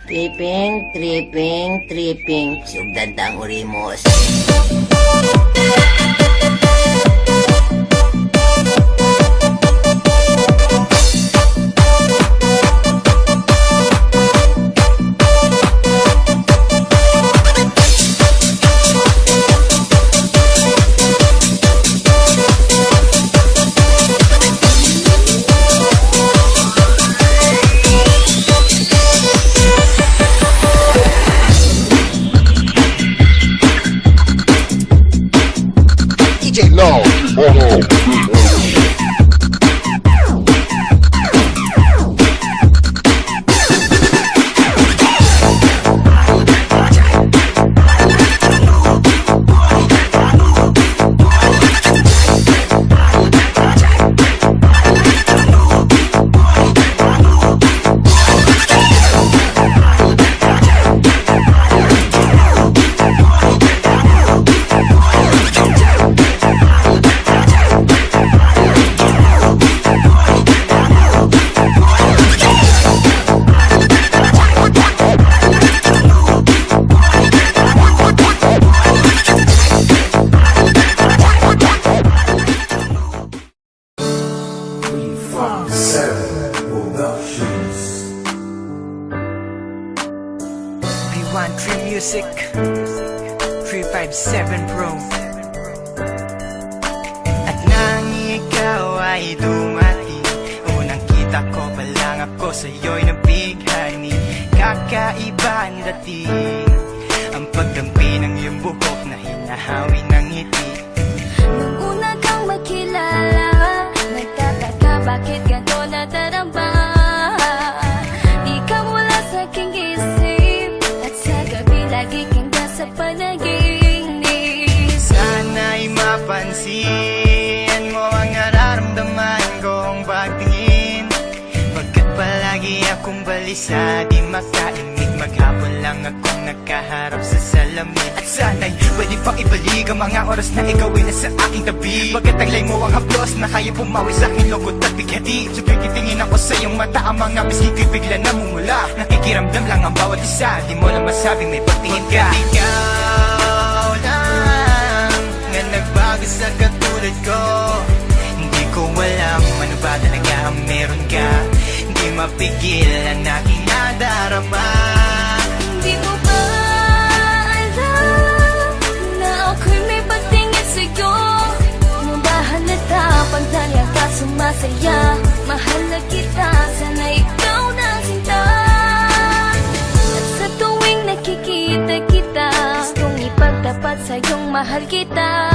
Tripping, tripping, tripping. Sugdan tang urimos. DJ Low. Tree Music 357 Pro. At nang ikaw ay dumating, unang kita ko pa lang ako sa'yo'y nabighani. Kakaiba ang dating, ang pagdampi ng iyong buhok na hinahawi ng ngiti. Nung una kang makilala, nagtataka bakit ganito nadarama. Di ka wala sa aking isip, at sa gabi lagi kang nasa panaginip. Sana'y mapansin mo ang nararamdaman kong pagtingin, pagkat palagi akong balisa, di makaimik. Maghapon lang akong nakaharap sa salamin. At sana'y pwede pang ibalik ang mga oras na ikaw ay nasa aking tabi, pagkat taglay mo ang haplos na kaya pumawi sa aking lungkot at bighati. Sabay kitingin ako sa iyong mata, ang mga bisig ko'y bigla namumula. Nakikiramdam lang ang bawat isa, di mo lang masabing may pagtingin ka. Ikaw lang nga nagbago sa katulad ko. Hindi ko alam ano ba talaga ang meron ka. Hindi mapigil ang aking nadarama. Di mo ba alam na ako'y may pagtingin sa'yo? Mo ba halata pag dahil ka sumasaya? Mahal na kita, sana ikaw na sinta. At sa tuwing nakikita kita, gustong ipagtapat sa'yong mahal kita.